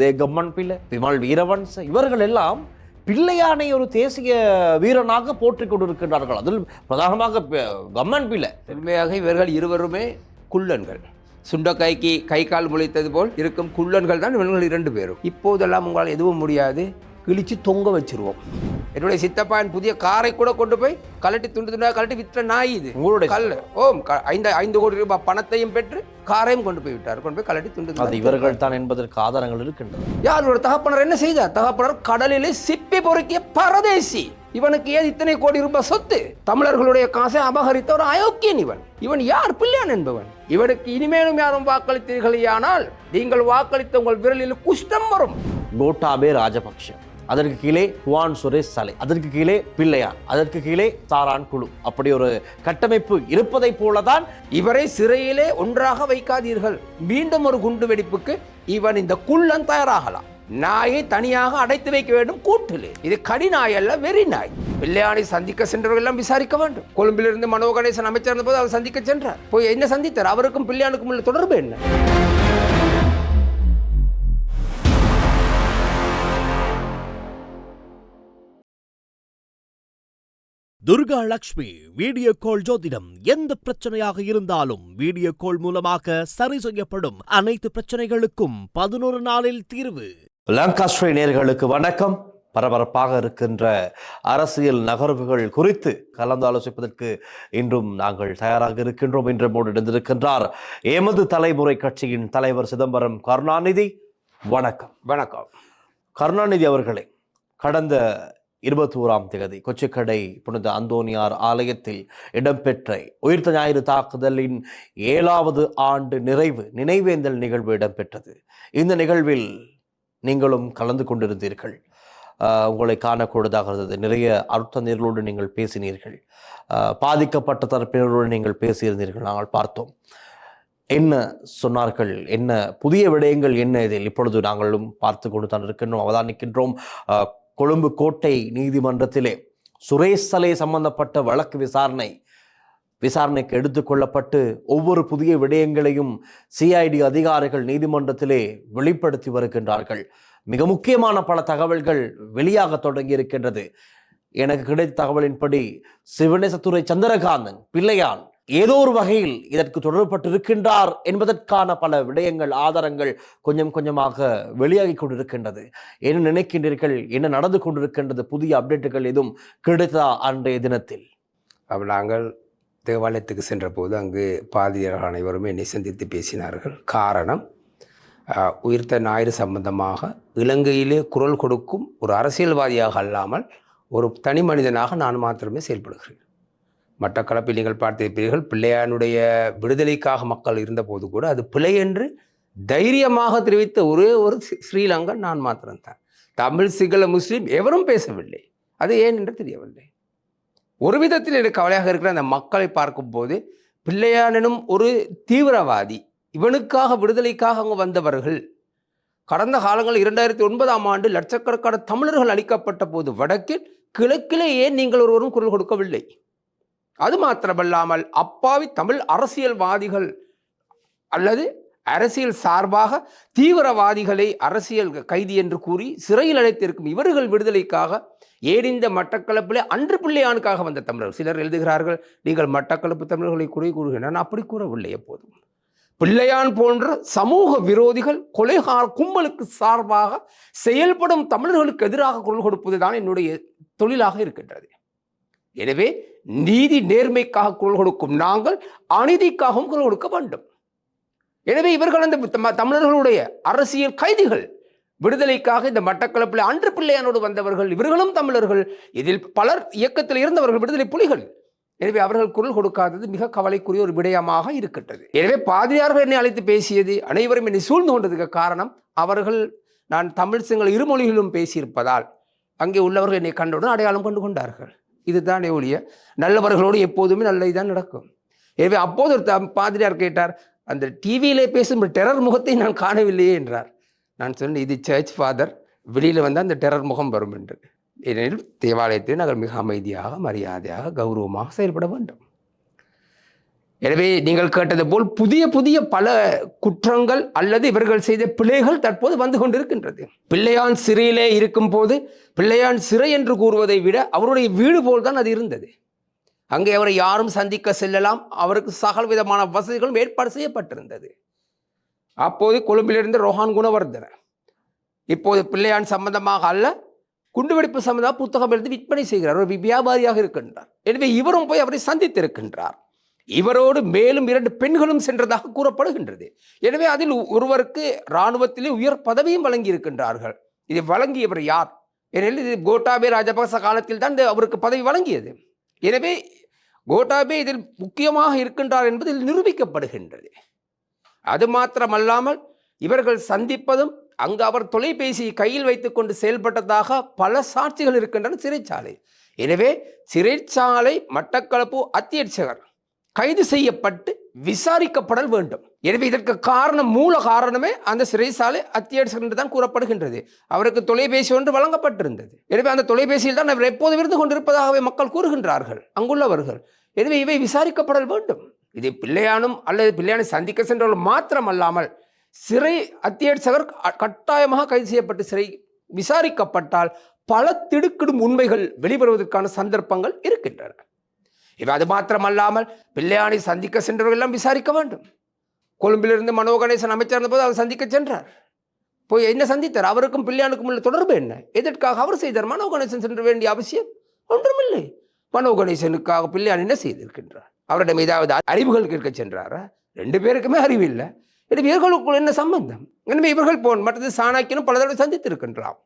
கம்மன் பிள்ளை, விமல் வீரவன்ச இவர்கள் எல்லாம் பிள்ளையானை ஒரு தேசிய வீரனாக போற்றிக் கொண்டிருக்கின்றார்கள். அதில் பிரதானமாக கம்மன் பிள்ளை. உண்மையாக இவர்கள் இருவருமே குள்ளன்கள். சுண்டக்காய்க்கு கை கால் முளைத்தது போல் இருக்கும் குள்ளன்கள் தான் இவர்கள் இரண்டு பேரும். இப்போதெல்லாம் உங்களால் எதுவும் முடியாது, கிழிச்சு தொங்க வச்சிருவோம். என்னுடைய சித்தப்பா என் புதிய காரை கூட கொண்டு போய் கலட்டி துண்டு கலட்டி விற்ற நாய் இது. உங்களுடைய கல் ஐந்து கோடி ரூபாய் பணத்தையும் பெற்று காரையும் கொண்டு போய் விட்டார். கொண்டு போய் கலட்டி துண்டு. இவர்கள் தான் என்பதற்கு ஆதாரங்கள் இருக்கின்றன. யாரோட தகப்பனர் என்ன செய்தார்? தகப்பனர் கடலிலே சிப்பி பொறுக்கிய பரதேசி. இவனுக்கு ஏன் இத்தனை கோடி ரூபாய் சொத்து? தமிழர்களுடைய காசை அபகரித்த ஒரு அயோக்கியன் இவன். இவன் யார்? பிள்ளையான் என்பவன். இவனுக்கு இனிமேலும் யாரும் வாக்களித்தீர்களானால் நீங்கள் வாக்களித்த உங்கள் விரலில் குஷ்டம் வரும். கோட்டாபே ராஜபக்ஷ, அதற்கு கீழே குவான் சுரேஷ் சாலை, அதற்கு கீழே பிள்ளையான், அதற்கு கீழே சாரான் குழு, அப்படி ஒரு கட்டமைப்பு இருப்பதை போலதான். இவரை சிறையிலே ஒன்றாக வைக்காதீர்கள். மீண்டும் ஒரு குண்டு வெடிப்புக்கு இவன் இந்த குள்ளன் தயாராகலாம். நாயை தனியாக அடைத்து வைக்க வேண்டும் கூட்டிலே. இது கடி நாய் அல்ல, வெறி நாய். பிள்ளையானை சந்திக்க சென்றவர்கள் எல்லாம் விசாரிக்க வேண்டும். கொழும்பிலிருந்து மனோ கணேசன் அமைச்சர் இருந்த போது அவர் சந்திக்க சென்றார். போய் என்ன சந்தித்தார்? அவருக்கும் பிள்ளையானுக்கும் உள்ள தொடர்பு என்ன? துர்கா லக்ஷ்மி வீடியோ கால் ஜோதிடம். எந்த பிரச்சனையாக இருந்தாலும் வீடியோ கால் மூலமாக சரி செய்யப்படும். அனைத்து பிரச்சனைகளுக்கும் 11 நாளில் தீர்வு. லங்காஸ்ட்ரே நேயர்களுக்கு வணக்கம். பரபரப்பாக இருக்கின்ற அரசியல் நகர்வுகள் குறித்து கலந்து ஆலோசிப்பதற்கு இன்றும் நாங்கள் தயாராக இருக்கின்றோம். இன்று இணைந்திருக்கின்றார் எமது தலைமுறை கட்சியின் தலைவர் சிதம்பரம் கருணாநிதி. வணக்கம். வணக்கம். கருணாநிதி அவர்களே, கடந்த 21ஆம் தேதி கொச்சிக்கடை புனித அந்தோனியார் ஆலயத்தில் இடம்பெற்ற உயிர்த்த ஞாயிறு தாக்குதலின் 7வது ஆண்டு நினைவேந்தல் நிகழ்வு இடம்பெற்றது. இந்த நிகழ்வில் நீங்களும் கலந்து கொண்டிருந்தீர்கள். உங்களை காணக்கூடதாக இருந்தது. நிறைய அருட்தந்தையர்களோடு நீங்கள் பேசினீர்கள். பாதிக்கப்பட்ட தரப்பினரோடு நீங்கள் பேசியிருந்தீர்கள். நாங்கள் பார்த்தோம். என்ன சொன்னார்கள்? என்ன புதிய விடயங்கள் என்ன? இதில் இப்பொழுது நாங்களும் பார்த்து கொண்டு தான் இருக்கின்றோம், அவதானிக்கின்றோம். கொழும்பு கோட்டை நீதிமன்றத்திலே சுரேஷ் சலே சம்பந்தப்பட்ட வழக்கு விசாரணைக்கு எடுத்துக்கொள்ளப்பட்டு ஒவ்வொரு புதிய விடயங்களையும் சிஐடி அதிகாரிகள் நீதிமன்றத்திலே வெளிப்படுத்தி வருகின்றார்கள். மிக முக்கியமான பல தகவல்கள் வெளியாக தொடங்கி இருக்கின்றது. எனக்கு கிடைத்த தகவலின்படி சிவனேசத்துறை சந்திரகாந்தன் பிள்ளையான் ஏதோ ஒரு வகையில் இதற்கு தொடர்பட்டிருக்கின்றார் என்பதற்கான பல விடயங்கள், ஆதாரங்கள் கொஞ்சம் கொஞ்சமாக வெளியாகி கொண்டிருக்கின்றது. என்ன நினைக்கின்றீர்கள்? என்ன நடந்து கொண்டிருக்கின்றது? புதிய அப்டேட்டுகள் எதுவும் கிடைத்ததா அன்றைய தினத்தில்? நாங்கள் தேவாலயத்துக்கு சென்ற போது அங்கு பாதிரியார்கள் அனைவருமே என்னை சந்தித்து பேசினார்கள். காரணம், உயிர்த்த ஞாயிறு சம்பந்தமாக இலங்கையிலே குரல் கொடுக்கும் ஒரு அரசியல்வாதியாக அல்லாமல் ஒரு தனி மனிதனாக நான் மாத்திரமே செயல்படுகிறேன். மட்டக்களப்பில் நீங்கள் பார்த்திருப்பீர்கள், பிள்ளையானுடைய விடுதலைக்காக மக்கள் இருந்தபோது கூட அது பிழை என்று தைரியமாக தெரிவித்த ஒரே ஒரு ஸ்ரீலங்கன் நான் மாத்திரம்தான். தமிழ், சிங்கள, முஸ்லீம் எவரும் பேசவில்லை. அது ஏன் என்று தெரியவில்லை. ஒரு விதத்தில் எனக்கு கவலையாக இருக்கிற அந்த மக்களை பார்க்கும்போது, பிள்ளையானும் ஒரு தீவிரவாதி, இவனுக்காக விடுதலைக்காக அவங்க வந்தவர்கள். கடந்த காலங்களில் 2009ஆம் ஆண்டு லட்சக்கணக்கான தமிழர்கள் அளிக்கப்பட்ட போது வடக்கில், கிழக்கிலே ஏன் நீங்கள் ஒருவரும் குரல் கொடுக்கவில்லை? அது மாத்திரமல்லாமல் அப்பாவி தமிழ் அரசியல்வாதிகள் அல்லது அரசியல் சார்பாக தீவிரவாதிகளை அரசியல் கைதி என்று கூறி சிறையில் அடைத்திருக்கும் இவர்கள் விடுதலைக்காக ஏன் இந்த மட்டக்களப்பிலே அன்று பிள்ளையானுக்காக வந்த தமிழர்கள்? சிலர் எழுதுகிறார்கள், நீங்கள் மட்டக்களப்பு தமிழர்களை குறை கூறுகிறேன். நான் அப்படி கூறவில்லை. எப்போதும் பிள்ளையான் போன்ற சமூக விரோதிகள், கொலைகார கும்பலுக்கு சார்பாக செயல்படும் தமிழர்களுக்கு எதிராக குரல் கொடுப்பது தான் என்னுடைய தொழிலாக இருக்கின்றது. எனவே நீதி நேர்மைக்காக குரல் கொடுக்கும் நாங்கள் அநீதிக்காகவும் குரல் கொடுக்க வேண்டும். எனவே இவர்கள் அந்த தமிழர்களுடைய அரசியல் கைதிகள் விடுதலைக்காக இந்த மட்டக்களப்பில் அன்று பிள்ளையானோடு வந்தவர்கள், இவர்களும் தமிழர்கள். இதில் பலர் இயக்கத்தில் இருந்தவர்கள் விடுதலை புலிகள். எனவே அவர்கள் குரல் கொடுக்காதது மிக கவலைக்குரிய ஒரு விடயமாக இருக்கின்றது. எனவே பாதிரியார்கள் என்னை அழைத்து பேசியது, அனைவரும் என்னை சூழ்ந்து கொண்டதுக்கு காரணம், அவர்கள் நான் தமிழ் சிங்கள இருமொழிகளிலும் பேசியிருப்பதால் அங்கே உள்ளவர்கள் என்னை கண்டவுடன் அடையாளம் கொண்டு கொண்டார்கள். இதுதான் ஒழிய நல்லவர்களோடு எப்போதுமே நல்லதுதான் நடக்கும். எனவே அப்போது ஒரு பாதிரியார் கேட்டார், அந்த டிவியிலே பேசும் டெரர் முகத்தை நான் காணவில்லையே என்றார். நான் சொன்னேன், இது சர்ச் ஃபாதர், வெளியில் வந்தால் அந்த டெரர் முகம் வரும் என்று. ஏனெனில் தேவாலயத்தில் நாங்கள் மிக அமைதியாக, மரியாதையாக, கௌரவமாக செயல்பட வேண்டும். எனவே நீங்கள் கேட்டது போல் புதிய புதிய பல குற்றங்கள் அல்லது இவர்கள் செய்த பிழைகள் தற்போது வந்து கொண்டிருக்கின்றது. பிள்ளையான் சிறையிலே இருக்கும் போது பிள்ளையான் சிறை என்று கூறுவதை விட அவருடைய வீடு போல் தான் அது இருந்தது. அங்கே அவரை யாரும் சந்திக்க செல்லலாம், அவருக்கு சகல விதமான வசதிகளும் ஏற்பாடு செய்யப்பட்டிருந்தது. அப்போது கொழும்பிலிருந்து ரோஹான் குணவர்தன இப்போது பிள்ளையான் சம்பந்தமாக அல்ல, குண்டுவெடிப்பு சம்பந்தமாக புத்தகம் எழுதி விற்பனை செய்கிறார், ஒரு வியாபாரியாக இருக்கின்றார். எனவே இவரும் போய் அவரை சந்தித்திருக்கின்றார். இவரோடு மேலும் 2 பெண்களும் சென்றதாக கூறப்படுகின்றது. எனவே அதில் ஒருவருக்கு இராணுவத்திலே உயர் பதவியும் வழங்கி இருக்கின்றார்கள். இதை வழங்கியவர் யார்? ஏனெனில் இது கோட்டாபே ராஜபக்ச காலத்தில் தான் அவருக்கு பதவி வழங்கியது. எனவே கோட்டாபே இதில் முக்கியமாக இருக்கின்றார் என்பது நிரூபிக்கப்படுகின்றது. அது மாத்திரமல்லாமல் இவர்கள் சந்திப்பதும் அங்கு அவர் தொலைபேசியை கையில் வைத்துக்கொண்டு செயல்பட்டதாக பல சாட்சிகள் இருக்கின்றன சிறைச்சாலை. எனவே சிறைச்சாலை மட்டக்களப்பு அத்தியட்சகர் கைது செய்யப்பட்டு விசாரிக்கப்படல் வேண்டும். எனவே இதற்கு மூல காரணமே அந்த சிறைச்சாலை அத்தியட்சகர் என்று தான் கூறப்படுகின்றது. அவருக்கு தொலைபேசி ஒன்று வழங்கப்பட்டிருந்தது. எனவே அந்த தொலைபேசியில் தான் அவர் எப்போதும் இருந்து கொண்டிருப்பதாகவே மக்கள் கூறுகின்றார்கள் அங்குள்ளவர்கள். எனவே இவை விசாரிக்கப்படல் வேண்டும். இது பிள்ளையானும் அல்லது பிள்ளையானை சந்திக்க சென்றவர்கள் மாத்திரமல்லாமல் சிறை அத்தியட்சகர் கட்டாயமாக கைது செய்யப்பட்டு சிறை விசாரிக்கப்பட்டால் பல திடுக்கிடும் உண்மைகள் வெளிவருவதற்கான சந்தர்ப்பங்கள் இருக்கின்றன. இவை அது மாத்திரமல்லாமல் பிள்ளையானை சந்திக்க சென்றவர்கள் எல்லாம் விசாரிக்க வேண்டும். கொழும்பிலிருந்து மனோ கணேசன் அமைச்சர் இருந்தபோது அவர் சந்திக்க சென்றார். போய் என்ன சந்தித்தார்? அவருக்கும் பிள்ளையானுக்கும் உள்ள தொடர்பு என்ன? எதற்காக அவர் செய்தார்? மனோ கணேசன் சென்ற வேண்டிய அவசியம் ஒன்றுமில்லை. மனோ கணேசனுக்காக பிள்ளையான் என்ன செய்திருக்கின்றார்? அவரிடம் ஏதாவது அறிவுகள் கேட்க சென்றாரா? 2 பேருக்குமே அறிவு இல்லை. எனவே இவர்களுக்குள் என்ன சம்பந்தம்? எனவே இவர்கள் மற்றது சாணக்கியனும் பல தடவை சந்தித்திருக்கின்றார்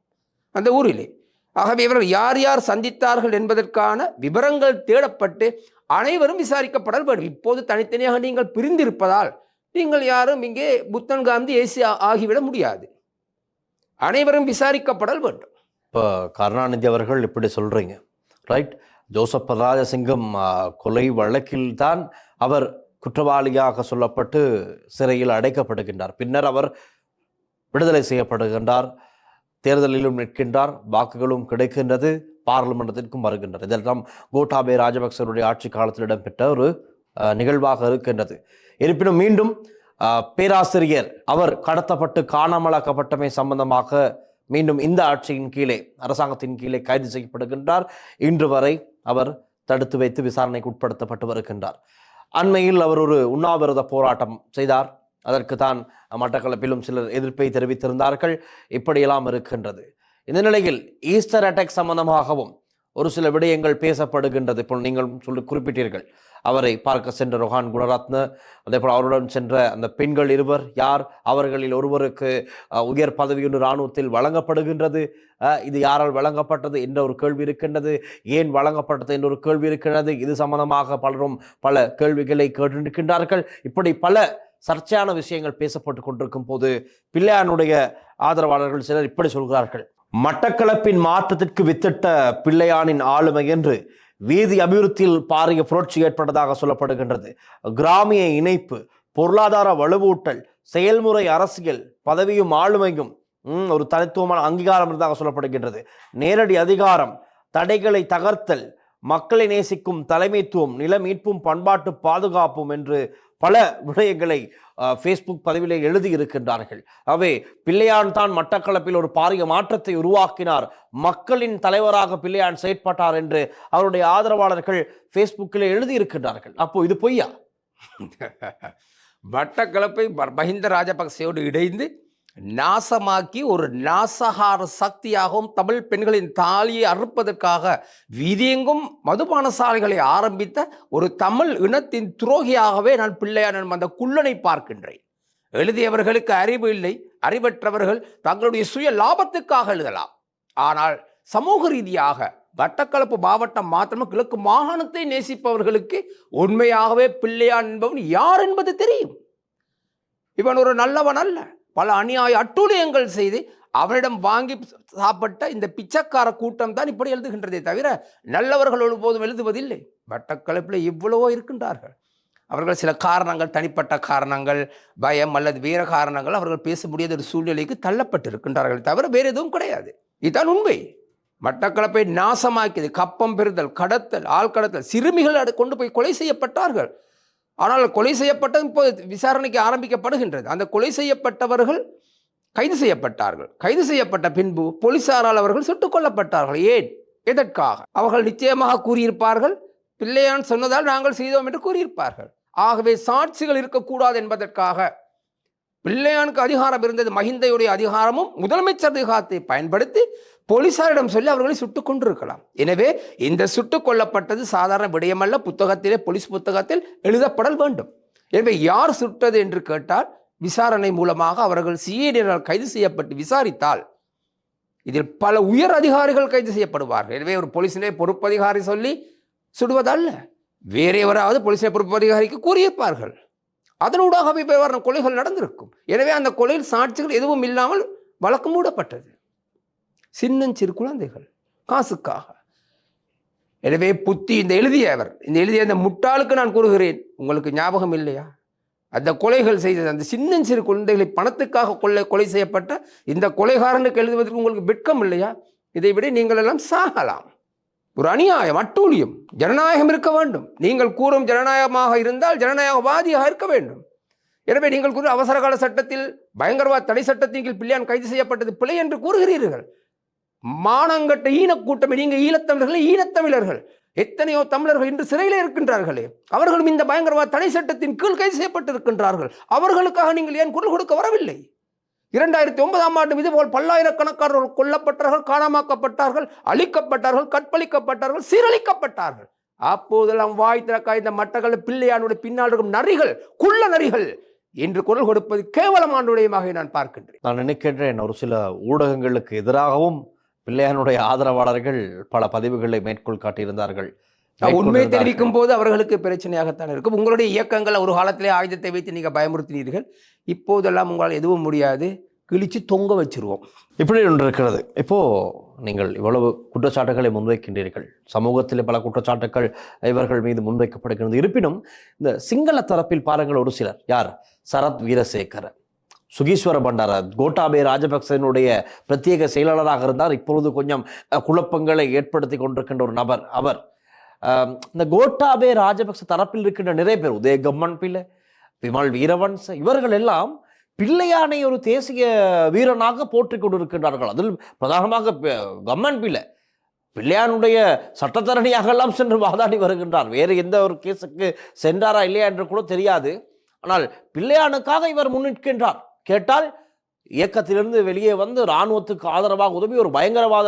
அந்த ஊரிலே. ஆகவே இவர்கள் யார் யார் சந்தித்தார்கள் என்பதற்கான விவரங்கள் தேடப்பட்டு அனைவரும் விசாரிக்கப்படல் வேண்டும். இப்போது தனித்தனியாக நீங்கள் பிரிந்திருப்பதால் நீங்கள் யாரும் இங்கே புத்தன் காந்தி ஏசி ஆகிவிட முடியாது. அனைவரும் விசாரிக்கப்படல் வேண்டும். இப்போ கருணாநிதி அவர்கள் இப்படி சொல்றீங்க, ரைட்? ஜோசப் ராஜசிங்கம் கொலை வழக்கில் தான் அவர் குற்றவாளியாக சொல்லப்பட்டு சிறையில் அடைக்கப்படுகின்றார். பின்னர் அவர் விடுதலை செய்யப்படுகின்றார், தேர்தலிலும் நிற்கின்றார், வாக்குகளும் கிடைக்கின்றது, பாராளுமன்றத்திற்கும் வருகின்றது. இதெல்லாம் கோட்டாபே ராஜபக்சருடைய ஆட்சி காலத்தில் இடம்பெற்ற ஒரு நிகழ்வாக இருக்கின்றது. இருப்பினும் மீண்டும் பேராசிரியர் அவர் கடத்தப்பட்டு காணாமலாக்கப்பட்டமை சம்பந்தமாக மீண்டும் இந்த ஆட்சியின் கீழே, அரசாங்கத்தின் கீழே கைது செய்யப்படுகின்றார். இன்று வரை அவர் தடுத்து வைத்து விசாரணைக்கு உட்படுத்தப்பட்டு வருகின்றார். அண்மையில் அவர் ஒரு உண்ணாவிரத போராட்டம் செய்தார். அதற்கு தான் மட்டக்களப்பிலும் சிலர் எதிர்ப்பை தெரிவித்திருந்தார்கள். இப்படியெல்லாம் இருக்கின்றது. இந்த நிலையில் ஈஸ்டர் அட்டாக் சம்பந்தமாகவும் ஒரு சில விடயங்கள் பேசப்படுகின்றது. இப்போ நீங்கள் குறிப்பிட்டீர்கள், அவரை பார்க்க சென்ற ரோஹான் குணரத்ன, அதே போல் அவருடன் சென்ற அந்த பெண்கள் 2 யார்? அவர்களில் ஒருவருக்கு உயர் பதவி ஒன்று இராணுவத்தில் வழங்கப்படுகின்றது. இது யாரால் வழங்கப்பட்டது என்ற ஒரு கேள்வி இருக்கின்றது. ஏன் வழங்கப்பட்டது என்ற ஒரு கேள்வி இருக்கின்றது. இது சம்பந்தமாக பலரும் பல கேள்விகளை கேட்டிருக்கின்றார்கள். இப்படி பல சர்ச்சையான விஷயங்கள் பேசப்பட்டு கொண்டிருக்கும் போது பிள்ளையானுடைய ஆதரவாளர்கள் சிலர் இப்படி சொல்கிறார்கள், மட்டக்களப்பின் மாற்றத்திற்கு வித்திட்ட பிள்ளையானின் ஆளுமை என்று வீதி அபிவிருத்தியில் பாரிய புரட்சி ஏற்பட்டதாக சொல்லப்படுகின்றது. கிராமிய இணைப்பு, பொருளாதார வலுவூட்டல், செயல்முறை அரசியல், பதவியும் ஆளுமையும் ஒரு தனித்துவமான அங்கீகாரம் இருந்ததாக சொல்லப்படுகின்றது. நேரடி அதிகாரம், தடைகளை தகர்த்தல், மக்களை நேசிக்கும் தலைமைத்துவம், நில மீட்பும் பண்பாட்டு பாதுகாப்பும் என்று பல விடயங்களை ஃபேஸ்புக் பதிவிலே எழுதியிருக்கின்றார்கள். ஆகவே பிள்ளையான் தான் மட்டக்களப்பில் ஒரு பாரிய மாற்றத்தை உருவாக்கினார், மக்களின் தலைவராக பிள்ளையான் செயற்பட்டார் என்று அவருடைய ஆதரவாளர்கள் ஃபேஸ்புக்கில் எழுதியிருக்கின்றார்கள். அப்போ இது பொய்யா? மட்டக்களப்பை மஹிந்த ராஜபக்சேயோடு இணைந்து நாசமாக்கி ஒரு நாசகார சக்தியாகவும் தமிழ் பெண்களின் தாலியை அறுப்பதற்காக வீதியெங்கும் மதுபான சாலைகளை ஆரம்பித்த ஒரு தமிழ் இனத்தின் துரோகியாகவே நான் பிள்ளையான் அந்த குள்ளனை பார்க்கின்றேன். எழுதியவர்களுக்கு அறிவு இல்லை, அறிவற்றவர்கள் தங்களுடைய சுய லாபத்துக்காக எழுதலாம். ஆனால் சமூக ரீதியாக மட்டக்களப்பு மாவட்டம் மாத்திரமே கிழக்கு மாகாணத்தை நேசிப்பவர்களுக்கு உண்மையாகவே பிள்ளையான் என்பவன் யார் என்பது தெரியும். இவன் ஒரு நல்லவன் அல்ல. பல அநியாய அட்டூழியங்கள் செய்து அவனிடம் வாங்கி சாப்பிட்ட இந்த பிச்சைக்கார கூட்டம் தான் இப்படி எழுதுகின்றதே தவிர நல்லவர்கள் ஒருபோதும் எழுதுவதில்லை. மட்டக்களப்பில் இவ்வளவோ இருக்கின்றார்கள். அவர்கள் சில காரணங்கள், தனிப்பட்ட காரணங்கள், பயம் அல்லது வேறு காரணங்கள் அவர்கள் பேச முடியாத ஒரு சூழ்நிலைக்கு தள்ளப்பட்டு இருக்கின்றார்கள் தவிர வேறு எதுவும் கிடையாது. இதுதான் உண்மை. மட்டக்களப்பை நாசமாக்கியது கப்பம் பெறுதல், கடத்தல், ஆள் கடத்தல், சிறுமிகள் கொண்டு போய் கொலை செய்யப்பட்டார்கள். ஆனால் கொலை செய்யப்பட்டது இப்போது விசாரணைக்கு ஆரம்பிக்கப்படுகின்றது. அந்த கொலை செய்யப்பட்டவர்கள் கைது செய்யப்பட்டார்கள். கைது செய்யப்பட்ட பின்பு போலீசாரால் அவர்கள் சுட்டுக் கொல்லப்பட்டார்கள். ஏன், எதற்காக? அவர்கள் நிச்சயமாக கூறியிருப்பார்கள், பிள்ளையான் சொன்னதால் நாங்கள் செய்தோம் என்று கூறியிருப்பார்கள். ஆகவே சாட்சிகள் இருக்கக்கூடாது என்பதற்காக பிள்ளையானுக்கு அதிகாரம் இருந்தது. மஹிந்தையுடைய அதிகாரமும் முதலமைச்சர் அதிகாரத்தை பயன்படுத்தி போலீசாரிடம் சொல்லி அவர்களை சுட்டுக் கொண்டிருக்கலாம். எனவே இந்த சுட்டுக் கொல்லப்பட்டது சாதாரண விடயமல்ல. புத்தகத்திலே, போலீஸ் புத்தகத்தில் எழுதப்படல் வேண்டும். எனவே யார் சுட்டது என்று கேட்டால் விசாரணை மூலமாக அவர்கள் சிஐடியினால் கைது செய்யப்பட்டு விசாரித்தால் இதில் பல உயர் அதிகாரிகள் கைது செய்யப்படுவார்கள். எனவே ஒரு போலீஸிலே பொறுப்பதிகாரி சொல்லி சுடுவதல்ல, வேறு எவராவது போலீஸிலே பொறுப்பதிகாரிக்கு கூறியிருப்பார்கள். அதனூடாகவே கொலைகள் நடந்திருக்கும். எனவே அந்த கொலையில் சாட்சிகள் எதுவும் இல்லாமல் வழக்கு மூடப்பட்டது. சின்னஞ்சிறு குழந்தைகள் காசுக்காக. எனவே புத்தி இந்த எழுதிய அந்த முட்டாளுக்கு நான் கூறுகிறேன், உங்களுக்கு ஞாபகம் இல்லையா? அந்த கொலைகள் செய்தது அந்த சின்னஞ்சிறு குழந்தைகளை பணத்துக்காக கொலை செய்யப்பட்ட இந்த கொலைகாரனுக்கு எழுதுவதற்கு உங்களுக்கு வெட்கம் இல்லையா? இதை விட நீங்கள் எல்லாம் சாகலாம். ஒரு அநியாயம், அட்டூழியம். ஜனநாயகம் இருக்க வேண்டும். நீங்கள் கூறும் ஜனநாயகமாக இருந்தால் ஜனநாயகவாதியாக இருக்க வேண்டும். எனவே நீங்கள் கூறும் அவசர கால சட்டத்தில், பயங்கரவாத தடை சட்டத்தின் கீழ் பிள்ளையான் கைது செய்யப்பட்டது பிழை என்று கூறுகிறீர்கள். மானங்கட்ட ஈனக்கூட்டமே நீங்கள். ஈனத்தமிழர்கள் எத்தனையோ தமிழர்கள் இன்று சிறையில் இருக்கின்றார்களே, அவர்களும் இந்த பயங்கரவாத தடை சட்டத்தின் கீழ் கைது செய்யப்பட்டிருக்கின்றார்கள். அவர்களுக்காக நீங்கள் ஏன் குரல் கொடுக்க வரவில்லை? 2009ஆம் ஆண்டு இதுபோல் பல்லாயிரக்கணக்கானவர்கள் கொல்லப்பட்டார்கள், காணாமாக்கப்பட்டார்கள், அழிக்கப்பட்டார்கள், கற்பழிக்கப்பட்டார்கள், சீரழிக்கப்பட்டார்கள். அப்போதெல்லாம் வாய் திறக்காத இந்த மட்டக்கள பிள்ளையானுடைய பின்னால் இருக்கும் நரிகள், குள்ள நரிகள் என்று குரல் கொடுப்பது கேவலமான விடயமாக நான் பார்க்கின்றேன். நான் நினைக்கின்றேன், ஒரு சில ஊடகங்களுக்கு எதிராகவும் பிள்ளையானுடைய ஆதரவாளர்கள் பல பதிவுகளை மேற்கோள் காட்டியிருந்தார்கள். உண்மையை தெரிவிக்கும் போது அவர்களுக்கு பிரச்சனையாகத்தான் இருக்கும். உங்களுடைய இயக்கங்கள் ஒரு காலத்திலே ஆயுதத்தை வைத்து நீங்கள் பயமுறுத்தினீர்கள். இப்போதெல்லாம் உங்களால் எதுவும் முடியாது, கிழிச்சு தொங்க வச்சிருவோம். இப்படி ஒன்று இருக்கிறது. இப்போ நீங்கள் இவ்வளவு குற்றச்சாட்டுகளை முன்வைக்கின்றீர்கள். சமூகத்திலே பல குற்றச்சாட்டுகள் இவர்கள் மீது முன்வைக்கப்படுகிறது. இருப்பினும் இந்த சிங்கள தரப்பில் பாருங்கள், ஒரு சிலர், யார், சரத் வீரசேகர, சுகீஸ்வர பண்டார, கோட்டாபே ராஜபக்சனுடைய பிரத்யேக செயலாளராக இருந்தார். இப்பொழுது கொஞ்சம் குழப்பங்களை ஏற்படுத்தி கொண்டிருக்கின்ற ஒரு நபர் அவர். இந்த கோட்டாபே ராஜபக்ச தரப்பில் இருக்கின்ற நிறைய பேர், உதய கம்மன் பிள்ளை, விமல் வீரவன்ச, இவர்கள் எல்லாம் பிள்ளையானை ஒரு தேசிய வீரனாக போற்றிக் கொண்டிருக்கின்றார்கள். அதில் பிரதானமாக கம்மன் பிள்ளையானுடைய சட்டத்தரணியாக எல்லாம் சென்று வாதாடி வருகின்றார். வேறு எந்த ஒரு கேஸுக்கு சென்றாரா இல்லையா என்று கூட தெரியாது. ஆனால் பிள்ளையானுக்காக இவர் முன்னிற்கின்றார். கேட்டால் இயக்கத்திலிருந்து வெளியே வந்து இராணுவத்துக்கு ஆதரவாக உதவி ஒரு பயங்கரவாத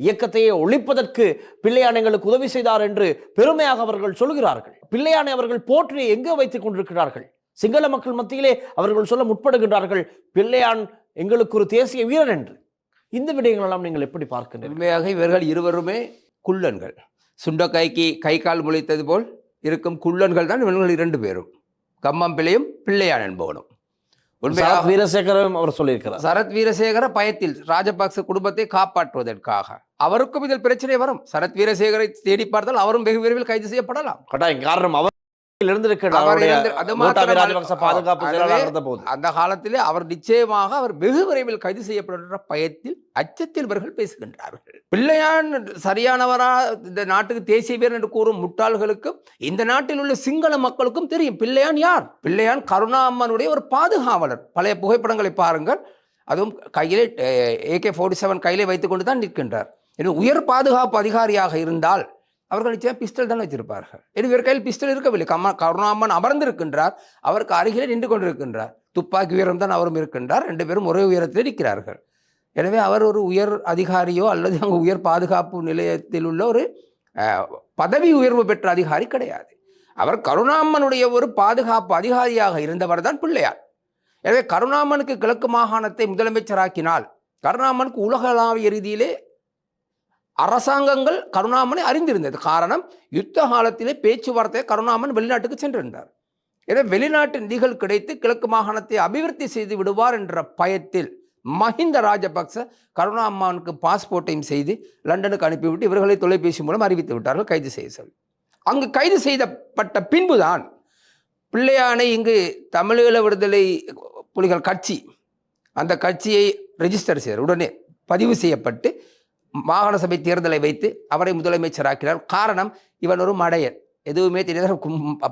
இயக்கத்தையே ஒழிப்பதற்கு பிள்ளையான் எங்களுக்கு உதவி செய்தார் என்று பெருமையாக அவர்கள் சொல்கிறார்கள். பிள்ளையானை அவர்கள் போற்றி எங்கே வைத்துக் கொண்டிருக்கிறார்கள்? சிங்கள மக்கள் மத்தியிலே அவர்கள் சொல்ல முற்படுகின்றார்கள், பிள்ளையான் எங்களுக்கு ஒரு தேசிய வீரன் என்று. இந்த விடயங்கள் எல்லாம் நீங்கள் எப்படி பார்க்கின்றீர்கள்? உண்மையாக இவர்கள் இருவருமே குள்ளன்கள். சுண்டக்காய்க்கு கை கால் முளைத்தது போல் இருக்கும் குள்ளன்கள் தான் இவர்கள் இரண்டு பேரும், கம்மம் பிள்ளையும் பிள்ளையான் என்பவனும். சரத் வீரசேகரும் அவர் சொல்லியிருக்கிறார். சரத் வீரசேகர பயத்தில் ராஜபக்ச குடும்பத்தை காப்பாற்றுவதற்காக அவருக்கும் இதில் பிரச்சனை வரும். சரத் வீரசேகரை தேடி பார்த்தால் அவரும் வெகு விரைவில் கைது செய்யப்படலாம். காரணம் அவர் அந்த காலத்திலே அவர் நிச்சயமாக அவர் வெகு விரைவில் கைது செய்யப்படுகின்ற பயத்தில், அச்சத்தில் இவர்கள் பேசுகின்றார்கள். பிள்ளையான் சரியானவரா இந்த நாட்டுக்கு தேசிய வீரன் என்று கூறும் முட்டாள்களுக்கும் இந்த நாட்டில் உள்ள சிங்கள மக்களுக்கும் தெரியும் பிள்ளையான் யார். பிள்ளையான் கருணாம்மனுடைய ஒரு பாதுகாவலர். பழைய புகைப்படங்களை பாருங்கள். அதுவும் கையிலே AK-47 கையிலே வைத்துக் கொண்டு தான் நிற்கின்றார். உயர் பாதுகாப்பு அதிகாரியாக இருந்தால் அவர்கள் நிச்சயம் பிஸ்டல் தான் வச்சிருப்பார்கள். இவர் கையில் பிஸ்டல் இருக்கவில்லை. கருணாம்மன் அமர்ந்திருக்கின்றார், அவருக்கு அருகிலே நின்று கொண்டிருக்கின்றார். துப்பாக்கி உயரம் தான் அவரும் இருக்கின்றார். ரெண்டு பேரும் ஒரே உயரத்தில் இருக்கிறார்கள். எனவே அவர் ஒரு உயர் அதிகாரியோ அல்லது அங்கே உயர் பாதுகாப்பு நிலையத்தில் உள்ள ஒரு பதவி உயர்வு பெற்ற அதிகாரி கிடையாது. அவர் கருணாம்மனுடைய ஒரு பாதுகாப்பு அதிகாரியாக இருந்தவர் தான் பிள்ளையார். எனவே கருணாம்மனுக்கு கிழக்கு மாகாணத்தை முதலமைச்சராக்கினால் கருணாம்மனுக்கு உலகளாவிய ரீதியிலே அரசாங்கங்கள் கருணாமனை அறிந்திருந்தது. காரணம், யுத்த காலத்திலே பேச்சுவார்த்தையை கருணாமன் வெளிநாட்டுக்கு சென்றிருந்தார். எனவே வெளிநாட்டு நிதிகள் கிடைத்து கிழக்கு மாகாணத்தை அபிவிருத்தி செய்து விடுவார் என்ற பயத்தில் மஹிந்த ராஜபக்ச கருணாமனுக்கு பாஸ்போர்ட்டையும் செய்து லண்டனுக்கு அனுப்பிவிட்டு இவர்களை தொலைபேசி மூலம் அறிவித்து விட்டார்கள் கைது செய்ய சொல்லி. அங்கு கைது செய்யப்பட்ட பின்புதான் பிள்ளையானை இங்கு தமிழீழ விடுதலை புலிகள் கட்சி, அந்த கட்சியை ரெஜிஸ்டர் செய்தார். உடனே பதிவு செய்யப்பட்டு மாகாண சபை தேர்தலை வைத்து அவரை முதலமைச்சராக்கினார். காரணம், இவன் ஒரு மடையன், எதுவுமே தெரியாத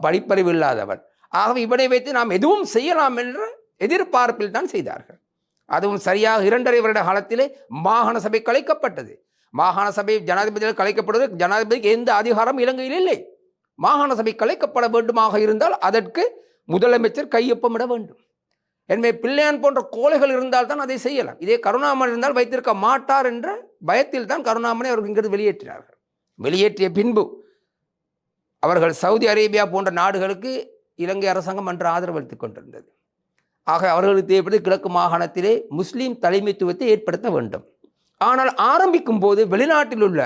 படிப்பறிவு இல்லாதவன். ஆகவே இவனை வைத்து நாம் எதுவும் செய்யலாம் என்ற எதிர்பார்ப்பில் தான் செய்தார்கள். அதுவும் சரியாக 2.5 வருட காலத்திலே மாகாண சபை கலைக்கப்பட்டது. மாகாண சபை ஜனாதிபதியால் கலைக்கப்படுவது, ஜனாதிபதிக்கு எந்த அதிகாரம் இலங்கையில் இல்லை. மாகாண சபை கலைக்கப்பட வேண்டுமாக இருந்தால் அதற்கு முதலமைச்சர் கையொப்பமிட வேண்டும். எனவே பிள்ளையான் போன்ற கோழைகள் இருந்தால் தான் அதை செய்யலாம். இதே கருணாமணி இருந்தால் வைத்திருக்க மாட்டார் என்ற பயத்தில் தான் கருணாமணி அவர்கள் இங்கிருந்து வெளியேற்றினார்கள். வெளியேற்றிய பின்பு அவர்கள் சவுதி அரேபியா போன்ற நாடுகளுக்கு இலங்கை அரசாங்கம் அன்று ஆதரவு அளித்துக் கொண்டிருந்தது. ஆக அவர்களுக்கு தேவைப்பட்டு கிழக்கு மாகாணத்திலே முஸ்லீம் தலைமைத்துவத்தை ஏற்படுத்த வேண்டும். ஆனால் ஆரம்பிக்கும் போது வெளிநாட்டில் உள்ள,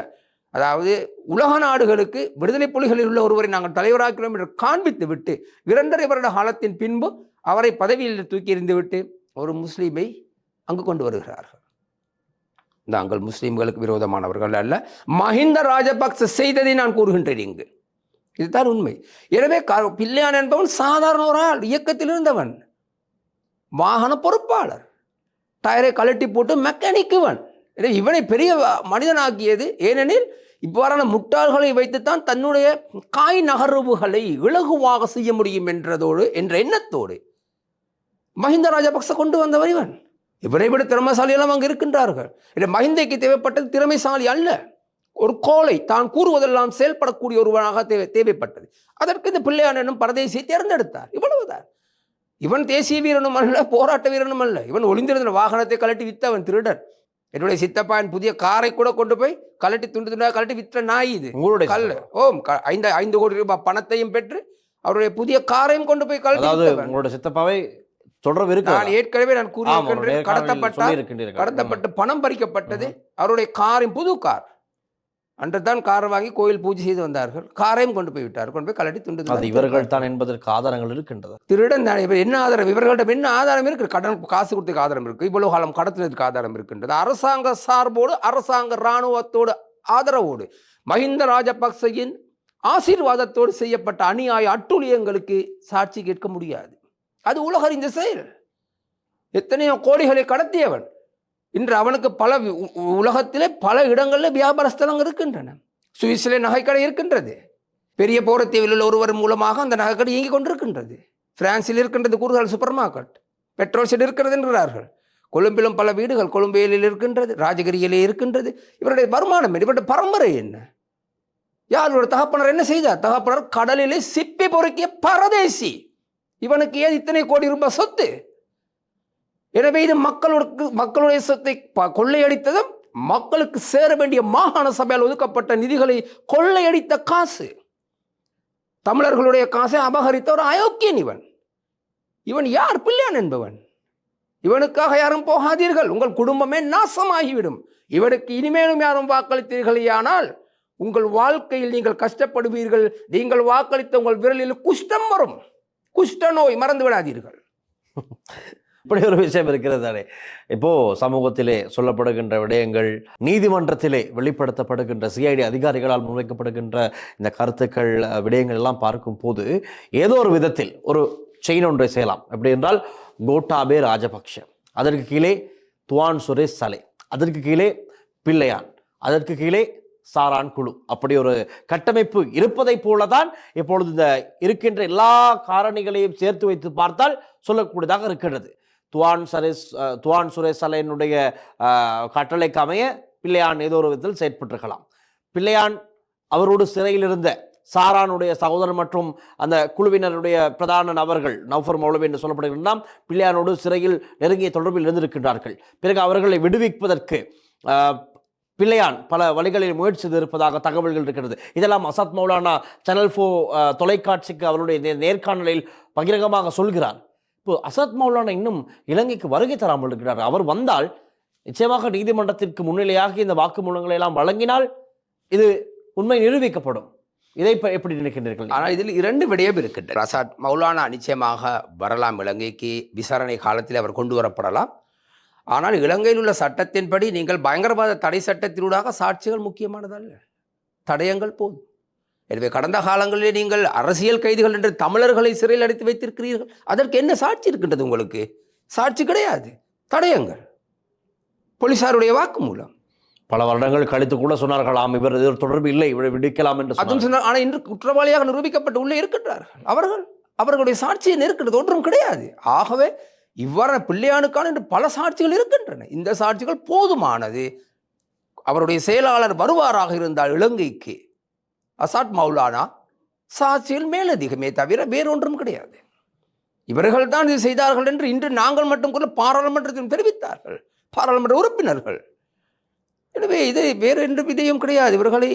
அதாவது உலக நாடுகளுக்கு விடுதலை புலிகளில் உள்ள ஒருவரை நாங்கள் தலைவராக்கிறோம் என்று காண்பித்து விட்டு 2.5 வருட காலத்தின் பின்பு அவரை பதவியில் தூக்கி எறிந்துவிட்டு ஒரு முஸ்லீமை அங்கு கொண்டு வருகிறார்கள். நாங்கள் முஸ்லீம்களுக்கு விரோதமானவர்கள் அல்ல, மஹிந்த ராஜபக்ச செய்ததை நான் கூறுகின்றேன் இங்கு. இதுதான் உண்மை. எனவே பிள்ளையான் என்பவன் சாதாரண ஒரு ஆள், இயக்கத்தில் இருந்தவன், வாகன பொறுப்பாளர், டயரை கழட்டி போட்டு மெக்கானிக்குவன். இவனை பெரிய மனிதனாக்கியது ஏனெனில் இவ்வாறான முட்டாள்களை வைத்துத்தான் தன்னுடைய காய் நகர்வுகளை இலகுவாக செய்ய முடியும் என்ற எண்ணத்தோடு மஹிந்த ராஜபக்ச கொண்டு வந்தவர் இவன். இவரை விட திறமைசாலியெல்லாம் அங்கு இருக்கின்றார்கள். மஹிந்தைக்கு தேவைப்பட்டது திறமைசாலி அல்ல, ஒரு கோழை, தான் கூறுவதெல்லாம் செயல்படக்கூடிய ஒருவனாக தேவைப்பட்டது. அதற்கு இந்த பிள்ளையான் என்னும் பரதேசியை தேர்ந்தெடுத்தார். இவ்வளவுதான். இவன் தேசிய வீரனும் அல்ல, போராட்ட வீரனும் அல்ல. இவன் ஒளிந்திருந்த வாகனத்தை கலட்டி வித்தவன், திருடன். என்னுடைய சித்தப்பா என் புதிய காரை கூட கொண்டு போய் கலட்டி துண்டு துண்டாக கலட்டி விற்ற நாய் இது. கல் 5 கோடி ரூபாய் பணத்தையும் பெற்று அவருடைய புதிய காரையும் கொண்டு போய் கலட்டி. சித்தப்பாவை நான் ஏற்கனவே நான் கூறியிருக்கின்றேன், கடத்தப்பட்டு பணம் பறிக்கப்பட்டது. அவருடைய காரின் புது கார், அன்று தான் காரை வாங்கி கோயில் பூஜை செய்து வந்தார்கள். காரையும் கொண்டு போய் விட்டார், கொண்டு போய் கலட்டி துண்டு. இவர்கள் தான் என்பதற்கு ஆதாரங்கள் இருக்கின்றது. திருடன் தான். என்ன ஆதாரம்? இவர்களிடம் என்ன ஆதாரம் இருக்கு? கடன் காசு கொடுத்ததுக்கு ஆதாரம் இருக்கு, இவ்வளவு காலம் கடத்தினதுக்கு ஆதாரம் இருக்கின்றது. அரசாங்க சார்போடு, அரசாங்க இராணுவத்தோடு ஆதரவோடு, மஹிந்த ராஜபக்சையின் ஆசீர்வாதத்தோடு செய்யப்பட்ட அநியாய அட்டூழியங்களுக்கு சாட்சி கேட்க முடியாது. அது உலகறிந்த செயல். எத்தனையோ கோடிகளை கடத்தியவன். இன்று அவனுக்கு உலகத்திலே பல இடங்களில் வியாபார ஸ்தலங்கள் இருக்கின்றன. சுவிஸிலே நகைக்கடை இருக்கின்றது. பெரிய போரத்தீவில் உள்ள ஒருவர் மூலமாக அந்த நகைக்கடை இயங்கிக் கொண்டிருக்கின்றது. பிரான்சில் இருக்கின்றது கூறுகால் சூப்பர் மார்க்கெட், பெட்ரோல் ஷெட் இருக்கிறது என்கிறார்கள். கொழும்பிலும் பல வீடுகள், கொழும்பேலில் இருக்கின்றது, ராஜகிரியிலே இருக்கின்றது. இவருடைய வருமானம், இவருடைய பரம்பரை என்ன? யாரோட தகப்பனர் என்ன செய்தார்? தகப்பனர் கடலிலே சிப்பி பொறுக்கிய பரதேசி. இவனுக்கு ஏன் இத்தனை கோடி ரூபாய் சொத்து? எனவே இது மக்களுடைய சொத்தை கொள்ளையடித்ததும், மக்களுக்கு சேர வேண்டிய மாகாண சபையால் ஒதுக்கப்பட்ட நிதிகளை கொள்ளையடித்த காசு, தமிழர்களுடைய காசை அபகரித்த ஒரு அயோக்கியன் இவன். இவன் யார்? பிள்ளையான் என்பவன். இவனுக்காக யாரும் போகாதீர்கள், உங்கள் குடும்பமே நாசமாகிவிடும். இவனுக்கு இனிமேலும் யாரும் வாக்களித்தீர்களானால் உங்கள் வாழ்க்கையில் நீங்கள் கஷ்டப்படுவீர்கள். நீங்கள் வாக்களித்த உங்கள் விரலில் குஷ்டம் வரும், குஷ்ட நோய், மறந்து விடாதீர்கள். இப்படி ஒரு விஷயம் இருக்கிறது தானே. இப்போ சமூகத்திலே சொல்லப்படுகின்ற விடயங்கள், நீதிமன்றத்திலே வெளிப்படுத்தப்படுகின்ற சிஐடி அதிகாரிகளால் முன்வைக்கப்படுகின்ற இந்த கருத்துக்கள், விடயங்கள் எல்லாம் பார்க்கும் போது ஏதோ ஒரு விதத்தில் ஒரு செயின் ஒன்றை செய்யலாம். எப்படி என்றால், கோட்டாபே ராஜபக்ஷ, அதற்கு கீழே துவான் சுரேஷ் சலே, அதற்கு கீழே பிள்ளையான், அதற்கு கீழே சாரான் குழு, அப்படி ஒரு கட்டமைப்பு இருப்பதை போலதான் இப்பொழுது இந்த இருக்கின்ற எல்லா காரணிகளையும் சேர்த்து வைத்து பார்த்தால் சொல்லக்கூடியதாக இருக்கின்றது. துவான் சுரேஷ் சலையினுடைய கட்டளைக்கு அமைய பிள்ளையான் ஏதோ ஒரு விதத்தில் செயற்பட்டிருக்கலாம். பிள்ளையான் அவரோடு சிறையில் இருந்த சாரானுடைய சகோதரர் மற்றும் அந்த குழுவினருடைய பிரதான நபர்கள் நௌஃபர் மௌலவி என்று சொல்லப்படுகின்றன பிள்ளையானோடு சிறையில் நெருங்கிய தொடர்பில் இருந்திருக்கின்றார்கள். பிறகு அவர்களை விடுவிப்பதற்கு பிள்ளையான் பல வழிகளில் முயற்சி செய்திருப்பதாக தகவல்கள் இருக்கிறது. இதெல்லாம் அசாத் மௌலானா சேனல் 4 தொலைக்காட்சிக்கு அவருடைய நேர்காணலில் பகிரங்கமாக சொல்கிறார். இப்போ அசாத் மௌலானா இன்னும் இலங்கைக்கு வருகை தராமல் இருக்கிறார். அவர் வந்தால் நிச்சயமாக நீதிமன்றத்திற்கு முன்னிலையாக இந்த வாக்குமூலங்களை எல்லாம் வழங்கினால் இது உண்மை நிரூபிக்கப்படும். இதை எப்படி நினைக்கின்றீர்கள்? ஆனால் இதில் 2 விடயம் இருக்கின்றன. அசாத் மௌலானா நிச்சயமாக வரலாம், இலங்கைக்கு விசாரணை காலத்தில் அவர் கொண்டு வரப்படலாம். ஆனால் இலங்கையில் உள்ள சட்டத்தின்படி நீங்கள் பயங்கரவாத தடை சட்டத்தினூடாக சாட்சிகள் முக்கியமானதல்ல, தடயங்கள் போதும். எனவே கடந்த காலங்களிலே நீங்கள் அரசியல் கைதிகள் என்று தமிழர்களை சிறையில் அடைத்து வைத்திருக்கிறீர்கள். அதற்கு என்ன சாட்சி இருக்கின்றது? உங்களுக்கு சாட்சி கிடையாது, தடயங்கள், போலீசாருடைய வாக்குமூலம். பல வருடங்கள் கழித்து கூட சொன்னார்களாம் இவர் தொடர்பு இல்லை, இவரை விடுக்கலாம் என்று அதுவும் சொன்னார். ஆனால் இன்று குற்றவாளியாக நிரூபிக்கப்பட்டு உள்ளே இருக்கின்றார்கள் அவர்கள். அவர்களுடைய சாட்சியை நெருக்கிறது ஒன்றும் கிடையாது. ஆகவே இவ்வாறான பிள்ளையானுக்கான என்று பல சாட்சிகள் இருக்கின்றன. இந்த சாட்சிகள் போதுமானது. அவருடைய செயலாளர் வருவாராக இருந்தால் இலங்கைக்கு அசாட் மௌலானா சாட்சியில் மேலதிகமே தவிர வேறொன்றும் கிடையாது. இவர்கள் தான் இது செய்தார்கள் என்று இன்று நாங்கள் மட்டும் கூட பாராளுமன்றத்தில் தெரிவித்தார்கள் பாராளுமன்ற உறுப்பினர்கள். எனவே இது வேறு எந்த விதையும் கிடையாது. இவர்களை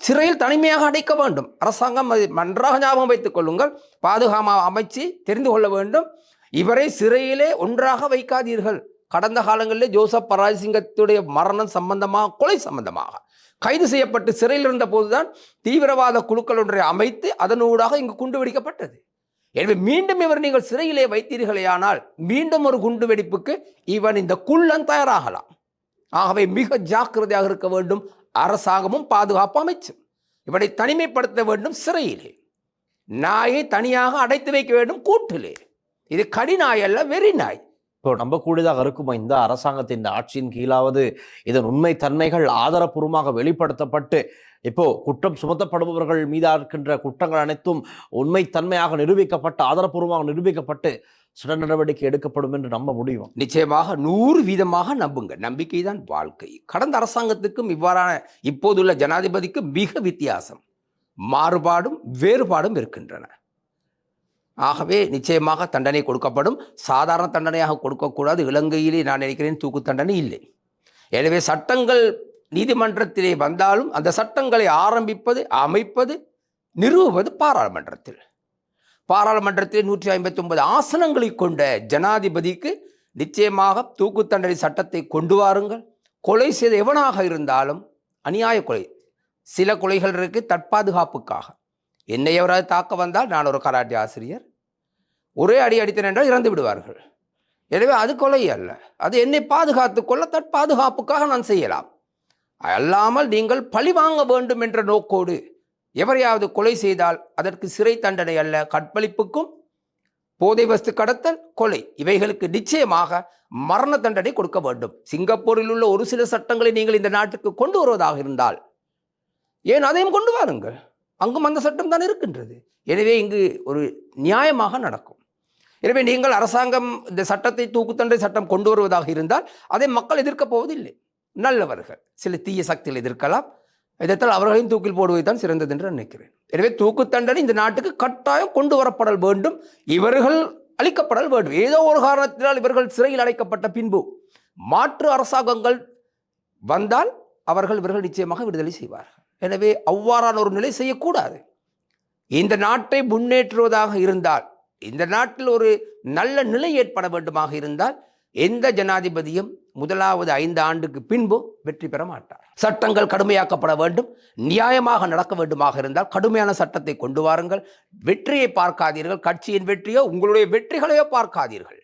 சிறையில் தனிமையாக அடைக்க வேண்டும். அரசாங்கம் அதை நன்றாக ஞாபகம் வைத்துக் கொள்ளுங்கள். பாதுகாப்பு அமைச்சு தெரிந்து கொள்ள வேண்டும். இவரை சிறையிலே ஒன்றாக வைக்காதீர்கள். கடந்த காலங்களிலே ஜோசப் பராசிங்கத்துடைய மரணம் சம்பந்தமாக, கொலை சம்பந்தமாக கைது செய்யப்பட்டு சிறையில் இருந்த போதுதான் தீவிரவாத குழுக்கள் ஒன்றை அமைத்து அதனூடாக இங்கு குண்டு வெடிக்கப்பட்டது. எனவே மீண்டும் இவர் நீங்கள் சிறையிலே வைத்தீர்களேயானால் மீண்டும் ஒரு குண்டு வெடிப்புக்கு இவன் இந்த குள்ளன் தயாராகலாம். ஆகவே மிக ஜாக்கிரதையாக இருக்க வேண்டும். அரசாங்கமும் பாதுகாப்பு அமைச்சும் இவனை தனிமைப்படுத்த வேண்டும். சிறையிலே நாயை தனியாக அடைத்து வைக்க வேண்டும் கூட்டிலே. இது கடிநாய் அல்ல, வெறி நாய். இப்போ நம்பக்கூடியதாக இருக்குமா இந்த அரசாங்கத்தின் ஆட்சியின் கீழாவது இதன் உண்மை தன்மைகள் ஆதாரப்பூர்வமாக வெளிப்படுத்தப்பட்டு இப்போ குற்றம் சுமத்தப்படுபவர்கள் மீதா இருக்கின்ற குற்றங்கள் அனைத்தும் உண்மை தன்மையாக நிரூபிக்கப்பட்டு ஆதாரப்பூர்வமாக நிரூபிக்கப்பட்டு சட்ட நடவடிக்கை எடுக்கப்படும் என்று நம்ப முடியும்? நிச்சயமாக 100% நம்புங்க. நம்பிக்கை தான் வாழ்க்கை. கடந்த அரசாங்கத்துக்கும் இவ்வாறான இப்போதுள்ள ஜனாதிபதிக்கும் மிக வித்தியாசம், மாறுபாடும் வேறுபாடும் இருக்கின்றன. ஆகவே நிச்சயமாக தண்டனை கொடுக்கப்படும். சாதாரண தண்டனையாக கொடுக்கக்கூடாது. இலங்கையிலே நான் நினைக்கிறேன் தூக்கு தண்டனை இல்லை. எனவே சட்டங்கள் நீதிமன்றத்திலே வந்தாலும் அந்த சட்டங்களை ஆரம்பிப்பது, அமைப்பது, நிறுவுவது பாராளுமன்றத்தில். பாராளுமன்றத்தில் 159 ஆசனங்களை கொண்ட ஜனாதிபதிக்கு நிச்சயமாக தூக்கு தண்டனை சட்டத்தை கொண்டு வாருங்கள். கொலை செய்த எவனாக இருந்தாலும், அநியாய கொலை, சில கொலைகள் இருக்கு தற்பாதுகாப்புக்காக. என்னை எவராது தாக்க வந்தால், நான் ஒரு கராட்டே ஆசிரியர், ஒரே அடி அடித்தேன் என்றால் இறந்து விடுவார்கள். எனவே அது கொலை அல்ல, அது என்னை பாதுகாத்து கொள்ள தற்பாதுகாப்புக்காக நான் செய்யலாம். அல்லாமல் நீங்கள் பழி வாங்க வேண்டும் என்ற நோக்கோடு எவரையாவது கொலை செய்தால் அதற்கு சிறை தண்டனை அல்ல, கற்பழிப்புக்கும் போதை வஸ்து கடத்தல், கொலை, இவைகளுக்கு நிச்சயமாக மரண தண்டனை கொடுக்க வேண்டும். சிங்கப்பூரில் உள்ள ஒரு சில சட்டங்களை நீங்கள் இந்த நாட்டுக்கு கொண்டு வருவதாக இருந்தால் ஏன் அதையும் கொண்டு வாருங்கள். அங்கும் அந்த சட்டம் தான் இருக்கின்றது. எனவே இங்கு ஒரு நியாயமாக நடக்கும். எனவே நீங்கள் அரசாங்கம் இந்த சட்டத்தை தூக்கு தண்டனை சட்டம் கொண்டு வருவதாக இருந்தால் அதை மக்கள் எதிர்க்கப் போவதில்லை. நல்லவர்கள் சில தீய சக்திகள் எதிர்க்கலாம். இதைத்தால் அவர்களையும் தூக்கில் போடுவது தான் சிறந்தது என்று நினைக்கிறேன். எனவே தூக்கு தண்டனை இந்த நாட்டுக்கு கட்டாயம் கொண்டு வரப்படல் வேண்டும். இவர்கள் அளிக்கப்படல் வேண்டும். ஏதோ ஒரு காரணத்தினால் இவர்கள் சிறையில் அடைக்கப்பட்ட பின்பு மாற்று அரசாங்கங்கள் வந்தால் இவர்கள் நிச்சயமாக விடுதலை செய்வார்கள். எனவே அவ்வாறான ஒரு நிலை செய்யக்கூடாது. இந்த நாட்டை முன்னேற்றுவதாக இருந்தால், இந்த நாட்டில் ஒரு நல்ல நிலை ஏற்பட வேண்டுமாக இருந்தால் எந்த ஜனாதிபதியும் முதலாவது 5 ஆண்டுக்கு பின்பு வெற்றி பெற மாட்டார். சட்டங்கள் கடுமையாக்கப்பட வேண்டும். நியாயமாக நடக்க வேண்டுமாக இருந்தால் கடுமையான சட்டத்தை கொண்டு வாருங்கள். வெற்றியை பார்க்காதீர்கள், கட்சியின் வெற்றியோ உங்களுடைய வெற்றிகளையோ பார்க்காதீர்கள்,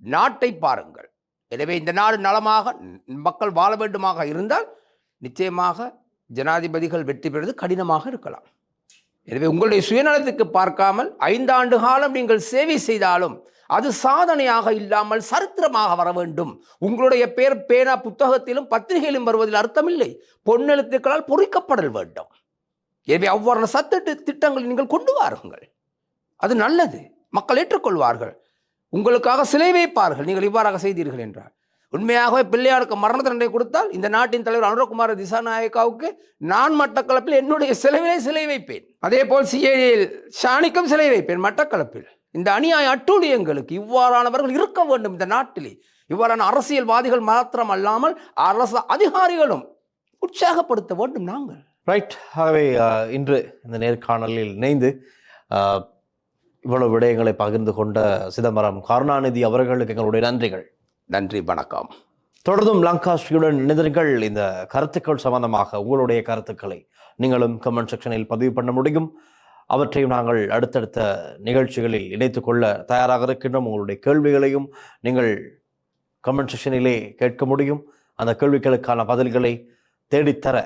நாட்டை பாருங்கள். எனவே இந்த நாடு நலமாக மக்கள் வாழ வேண்டுமாக இருந்தால் நிச்சயமாக ஜனாதிபதிகள் வெற்றி பெறுவது கடினமாக இருக்கலாம். எனவே உங்களுடைய சுயநலத்துக்கு பார்க்காமல் 5 ஆண்டு காலம் நீங்கள் சேவை செய்தாலும் அது சாதனையாக இல்லாமல் சரித்திரமாக வர வேண்டும். உங்களுடைய பேர் பேனா புத்தகத்திலும் பத்திரிகையிலும் வருவதில் அர்த்தமில்லை, பொன்னெழுத்துக்களால் பொறிக்கப்படல் வேண்டும். எனவே அவ்வாறான திட்டங்களை நீங்கள் கொண்டு வாருங்கள். அது நல்லது, மக்கள் ஏற்றுக்கொள்வார்கள். உங்களுக்காக சிலை வைப்பார்கள் நீங்கள் இவ்வாறாக செய்தீர்கள் என்றால். உண்மையாகவே பிள்ளையாருக்கு மரண தண்டனை கொடுத்தால் இந்த நாட்டின் தலைவர் அனுரகுமார திசாநாயக்காவுக்கு நான் மட்டக்களப்பில் என்னுடைய சிலை வைப்பேன். அதே போல் சிஐடியில் ஷானிக்கும் சிலை வைப்பேன் மட்டக்களப்பில். இந்த அநியாய அட்டூழியங்களுக்கு இவ்வாறானவர்கள் இருக்க வேண்டும் இந்த நாட்டிலே. இவ்வாறான அரசியல்வாதிகள் மாத்திரம் அல்லாமல் அரசு அதிகாரிகளும் உற்சாகப்படுத்த வேண்டும் நாங்கள். ரைட். ஆகவே இன்று இந்த நேர்காணலில் இணைந்து இவ்வளவு விடயங்களை பகிர்ந்து கொண்ட சிதம்பரம் கருணாநிதி அவர்களுக்கு எங்களுடைய நன்றிகள். நன்றி, வணக்கம். தொடர்ந்தும் லங்காஸ்ரீயுடன் இணைந்தீர்கள். இந்த கருத்துக்கள் சம்பந்தமாக உங்களுடைய கருத்துக்களை நீங்களும் கமெண்ட் செக்ஷனில் பதிவு பண்ண முடியும். அவற்றையும் நாங்கள் அடுத்தடுத்த நிகழ்ச்சிகளில் இணைத்துக் கொள்ள தயாராக இருக்கின்றோம். உங்களுடைய கேள்விகளையும் நீங்கள் கமெண்ட் செக்ஷனிலே கேட்க முடியும். அந்த கேள்விகளுக்கான பதில்களை தேடித்தர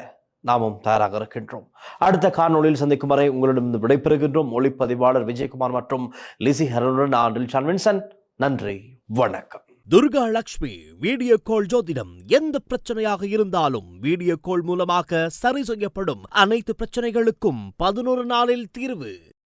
நாமும் தயாராக இருக்கின்றோம். அடுத்த காணொலியில் சந்திக்கும் வரை உங்களிடம் விடைபெறுகின்றோம். ஒளிப்பதிவாளர் விஜயகுமார் மற்றும் லிசி ஹரனுடன் ஆண்டில் சான்வின்சன். நன்றி, வணக்கம். துர்கா லக்ஷ்மி வீடியோ கால் ஜோதிடம். எந்த பிரச்சனையாக இருந்தாலும் வீடியோ கால் மூலமாக சரி செய்யப்படும். அனைத்து பிரச்சனைகளுக்கும் 11 நாளில் தீர்வு.